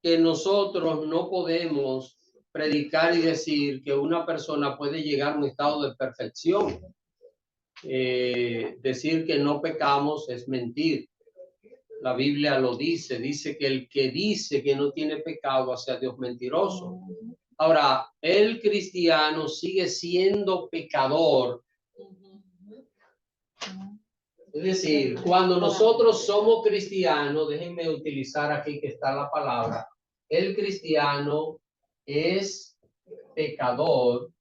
que nosotros no podemos predicar y decir que una persona puede llegar a un estado de perfección. Decir que no pecamos es mentir. La Biblia lo dice que el que dice que no tiene pecado hace a Dios mentiroso. Ahora, el cristiano sigue siendo pecador. Es decir, cuando nosotros somos cristianos, déjenme utilizar aquí que está la palabra, el cristiano es pecador,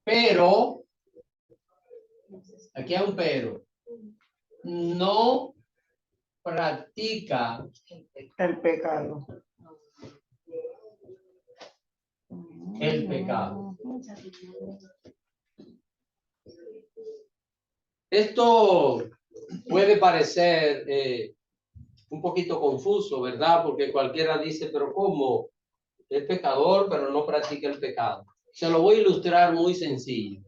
pero, aquí hay un pero, no practica el pecado. El pecado. Esto puede parecer un poquito confuso, ¿verdad? Porque cualquiera dice, pero ¿cómo? Es pecador, pero no practica el pecado. Se lo voy a ilustrar muy sencillo.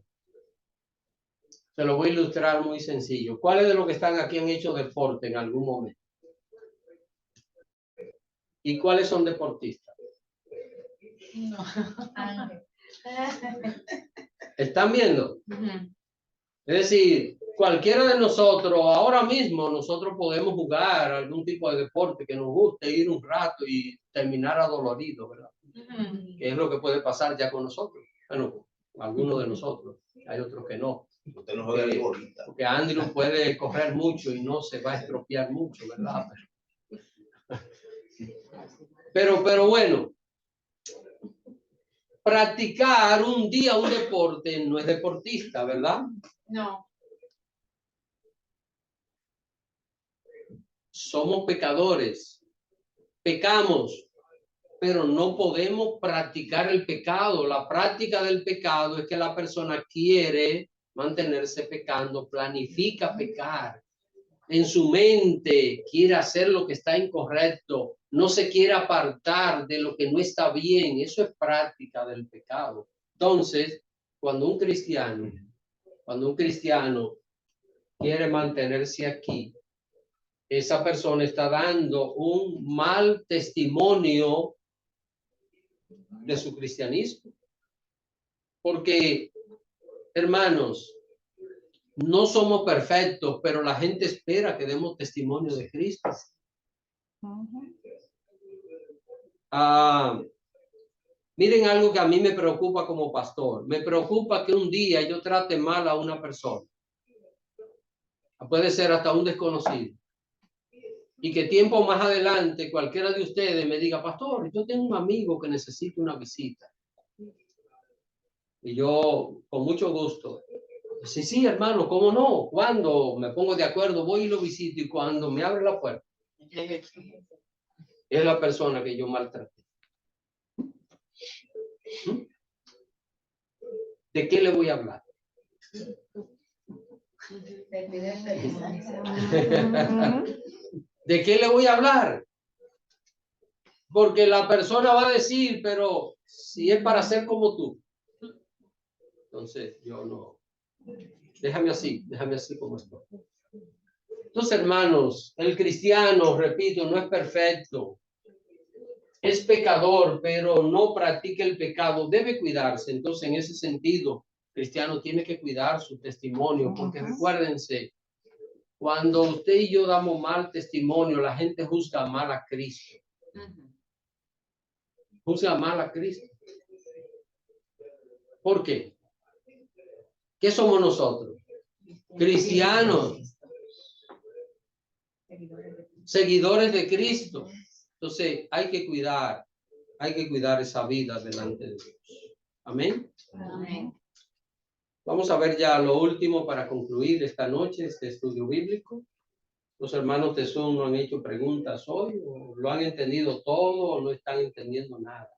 ¿Cuáles de los que están aquí han hecho deporte en algún momento? ¿Y cuáles son deportistas? No. ¿Están viendo? Es decir, cualquiera de nosotros, ahora mismo, nosotros podemos jugar algún tipo de deporte que nos guste, ir un rato y terminar adolorido, ¿verdad? Que es lo que puede pasar ya con nosotros. Bueno, algunos de nosotros, hay otros que no. Usted no juega ahorita. Porque Andrew puede correr mucho y no se va a estropear mucho, ¿verdad? Pero bueno, practicar un día un deporte no es deportista, ¿verdad? No. Somos pecadores, pecamos, pero no podemos practicar el pecado. La práctica del pecado es que la persona quiere mantenerse pecando, planifica pecar. En su mente quiere hacer lo que está incorrecto, no se quiere apartar de lo que no está bien. Eso es práctica del pecado. Entonces, cuando un cristiano quiere mantenerse aquí, esa persona está dando un mal testimonio de su cristianismo. Porque, hermanos, no somos perfectos, pero la gente espera que demos testimonio de Cristo. Miren algo que a mí me preocupa como pastor. Me preocupa que un día yo trate mal a una persona. Puede ser hasta un desconocido. Y que tiempo más adelante cualquiera de ustedes me diga, pastor, yo tengo un amigo que necesita una visita. Y yo, con mucho gusto, sí, hermano, ¿cómo no? Cuando me pongo de acuerdo, voy y lo visito, y cuando me abre la puerta, es la persona que yo maltraté. ¿De qué le voy a hablar? ¿De qué le voy a hablar? Porque la persona va a decir, pero si es para ser como tú. Entonces, yo no. Déjame así como estoy. Entonces, hermanos, el cristiano, repito, no es perfecto. Es pecador, pero no practica el pecado. Debe cuidarse. Entonces, en ese sentido, el cristiano tiene que cuidar su testimonio. Porque recuérdense, cuando usted y yo damos mal testimonio, la gente juzga mal a Cristo. Juzga mal a Cristo. ¿Por qué? ¿Qué somos nosotros? Cristianos. Seguidores de Cristo. Entonces hay que cuidar esa vida delante de Dios. Amén. Amén. Vamos a ver ya lo último para concluir esta noche, este estudio bíblico. Los hermanos de Zoom no han hecho preguntas hoy, o lo han entendido todo, o no están entendiendo nada.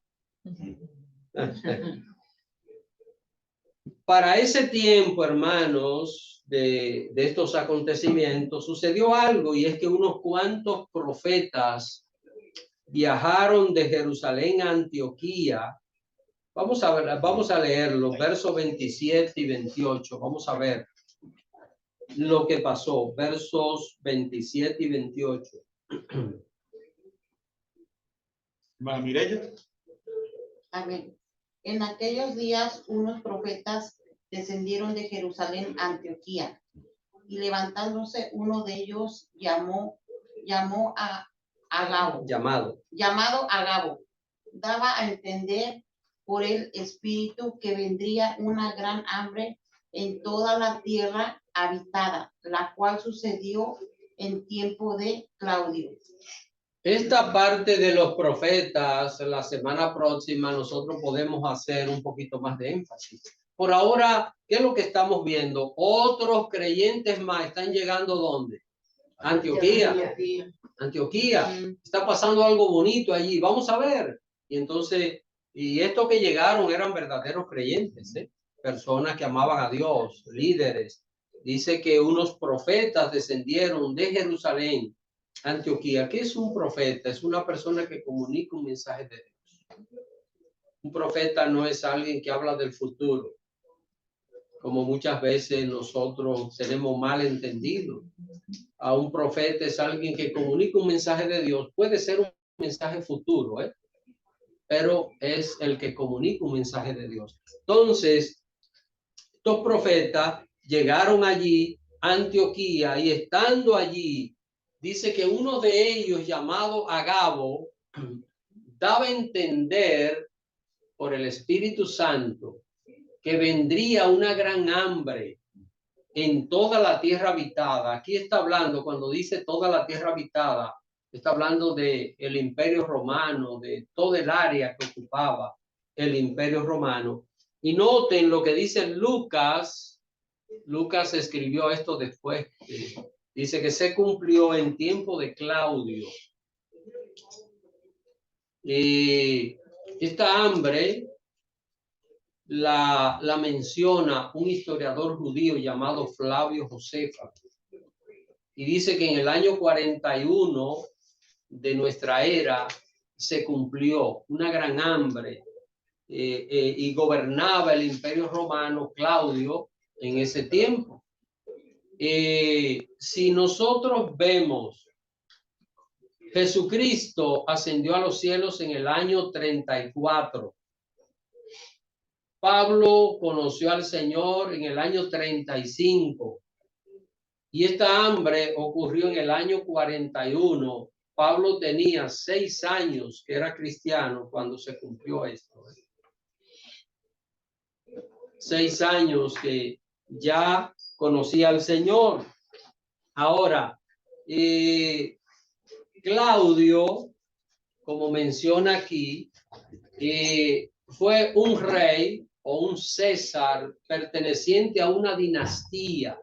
Para ese tiempo, hermanos, de estos acontecimientos, sucedió algo, y es que unos cuantos profetas viajaron de Jerusalén a Antioquía. Vamos a leer los versos 27 y 28. Vamos a ver lo que pasó. Versos 27 y 28. Hermana Mireya. Amén. En aquellos días unos profetas descendieron de Jerusalén a Antioquía, y levantándose uno de ellos llamado Agabo, daba a entender por el Espíritu que vendría una gran hambre en toda la tierra habitada, la cual sucedió en tiempo de Claudio. Esta parte de los profetas, la semana próxima nosotros podemos hacer un poquito más de énfasis. Por ahora, ¿qué es lo que estamos viendo? Otros creyentes más están llegando, ¿dónde? Antioquía. Está pasando algo bonito allí. Vamos a ver. Y entonces, y estos que llegaron eran verdaderos creyentes, personas que amaban a Dios, líderes. Dice que unos profetas descendieron de Jerusalén, Antioquía. ¿Qué es un profeta? Es una persona que comunica un mensaje de Dios. Un profeta no es alguien que habla del futuro, como muchas veces nosotros tenemos mal entendido. A un profeta es alguien que comunica un mensaje de Dios. Puede ser un mensaje futuro, pero es el que comunica un mensaje de Dios. Entonces, estos profetas llegaron allí, a Antioquía, y estando allí, dice que uno de ellos, llamado Agabo, daba a entender por el Espíritu Santo que vendría una gran hambre en toda la tierra habitada. Aquí está hablando, cuando dice toda la tierra habitada, está hablando de el Imperio Romano, de todo el área que ocupaba el Imperio Romano. Y noten lo que dice Lucas. Lucas escribió esto después. Dice que se cumplió en tiempo de Claudio. Y esta hambre la menciona un historiador judío llamado Flavio Josefa. Y dice que en el año 41 de nuestra era se cumplió una gran hambre y gobernaba el Imperio Romano Claudio en ese tiempo. Si nosotros vemos, Jesucristo ascendió a los cielos en el año 34. Pablo conoció al Señor en el año 35. Y esta hambre ocurrió en el año 41. Pablo tenía 6 años que era cristiano cuando se cumplió esto. 6 años que ya conocía al Señor. Ahora, Claudio, como menciona aquí, fue un rey o un César perteneciente a una dinastía.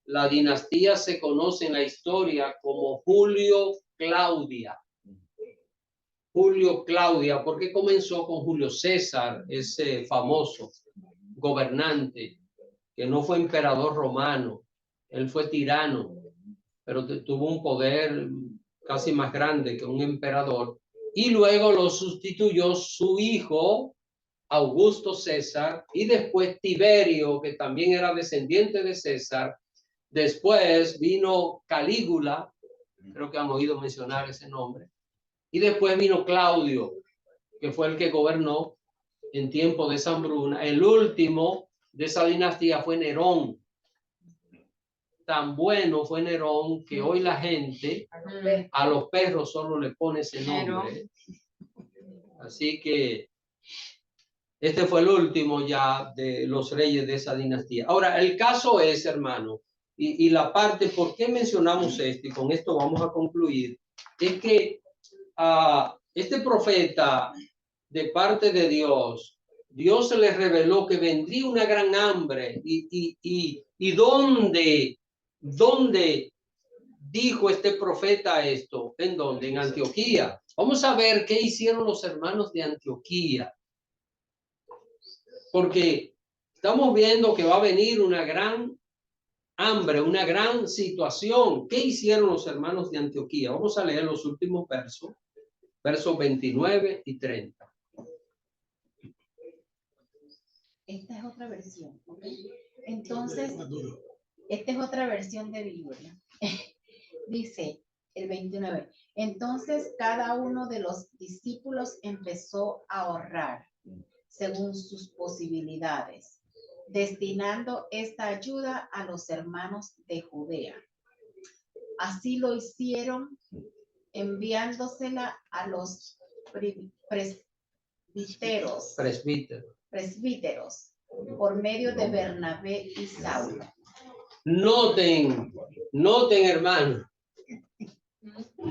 La dinastía se conoce en la historia como Julio Claudia. Julio Claudia, porque comenzó con Julio César, ese famoso gobernante que no fue emperador romano, él fue tirano, pero tuvo un poder casi más grande que un emperador, y luego lo sustituyó su hijo Augusto César, y después Tiberio, que también era descendiente de César. Después vino Calígula, creo que han oído mencionar ese nombre, y después vino Claudio, que fue el que gobernó en tiempo de esa hambruna. El último de esa dinastía fue Nerón. Tan bueno fue Nerón que hoy la gente a los perros solo le pone ese nombre. Así que este fue el último ya de los reyes de esa dinastía. Ahora, el caso es, hermano, y la parte, ¿por qué mencionamos esto? Y con esto vamos a concluir, es que este profeta de parte de Dios, Dios se le reveló que vendría una gran hambre. ¿Y dónde dijo este profeta esto? ¿En dónde? En Antioquía. Vamos a ver qué hicieron los hermanos de Antioquía. Porque estamos viendo que va a venir una gran hambre, una gran situación. ¿Qué hicieron los hermanos de Antioquía? Vamos a leer los últimos versos 29 y 30. Esta es otra versión, ¿ok? Entonces, esta es otra versión de Biblia. Dice el 29. Entonces cada uno de los discípulos empezó a ahorrar según sus posibilidades, destinando esta ayuda a los hermanos de Judea. Así lo hicieron, enviándosela a los presbíteros por medio de Bernabé y Saulo. Noten, hermanos,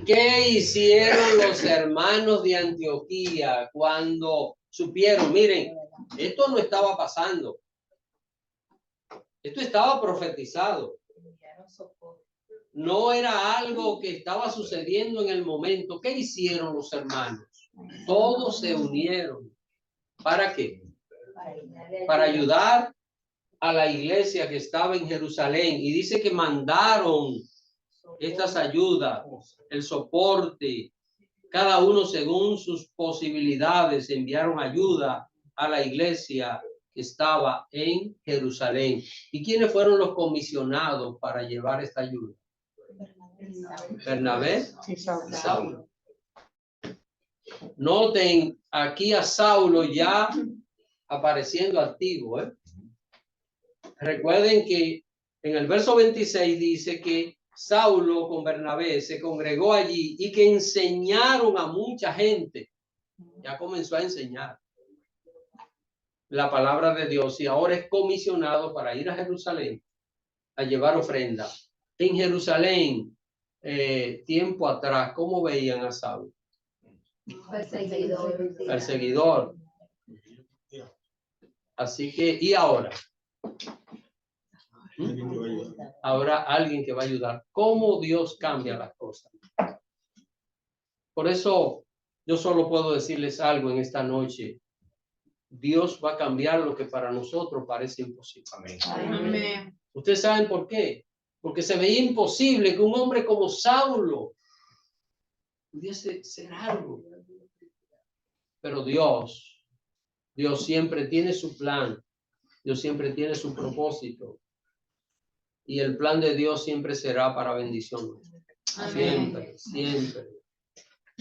¿qué hicieron los hermanos de Antioquía cuando supieron? Miren, esto no estaba pasando. Esto estaba profetizado. No era algo que estaba sucediendo en el momento. ¿Qué hicieron los hermanos? Todos se unieron. ¿Para qué? Para ayudar a la iglesia que estaba en Jerusalén. Y dice que mandaron estas ayudas, el soporte, cada uno según sus posibilidades enviaron ayuda a la iglesia que estaba en Jerusalén. ¿Y quiénes fueron los comisionados para llevar esta ayuda? Bernabé y Saulo. Noten aquí a Saulo ya apareciendo activo. Recuerden que en el verso 26 dice que Saulo con Bernabé se congregó allí y que enseñaron a mucha gente. Ya comenzó a enseñar la palabra de Dios y ahora es comisionado para ir a Jerusalén a llevar ofrenda. En Jerusalén, tiempo atrás, ¿cómo veían a Saulo? Perseguidor. Así que, ¿y ahora? Habrá alguien que va a ayudar. ¿Cómo Dios cambia las cosas? Por eso yo solo puedo decirles algo en esta noche. Dios va a cambiar lo que para nosotros parece imposible. Amén. Amén. ¿Ustedes saben por qué? Porque se veía imposible que un hombre como Saulo pudiese ser algo. Pero Dios siempre tiene su plan. Dios siempre tiene su propósito. Y el plan de Dios siempre será para bendición. Siempre, siempre.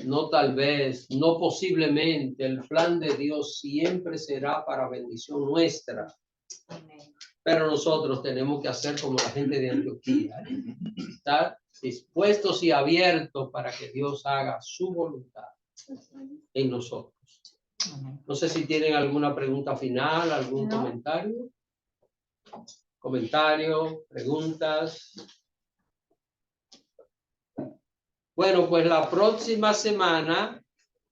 No tal vez, no posiblemente. El plan de Dios siempre será para bendición nuestra. Amén. Pero nosotros tenemos que hacer como la gente de Antioquía. Estar dispuestos y abiertos para que Dios haga su voluntad en nosotros. No sé si tienen alguna pregunta final, algún comentario. Comentario, preguntas. Bueno, pues la próxima semana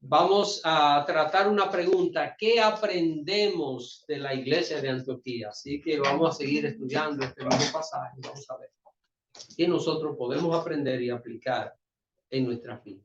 vamos a tratar una pregunta. ¿Qué aprendemos de la iglesia de Antioquía? Así que vamos a seguir estudiando este mismo pasaje. Vamos a ver qué nosotros podemos aprender y aplicar en nuestra vida.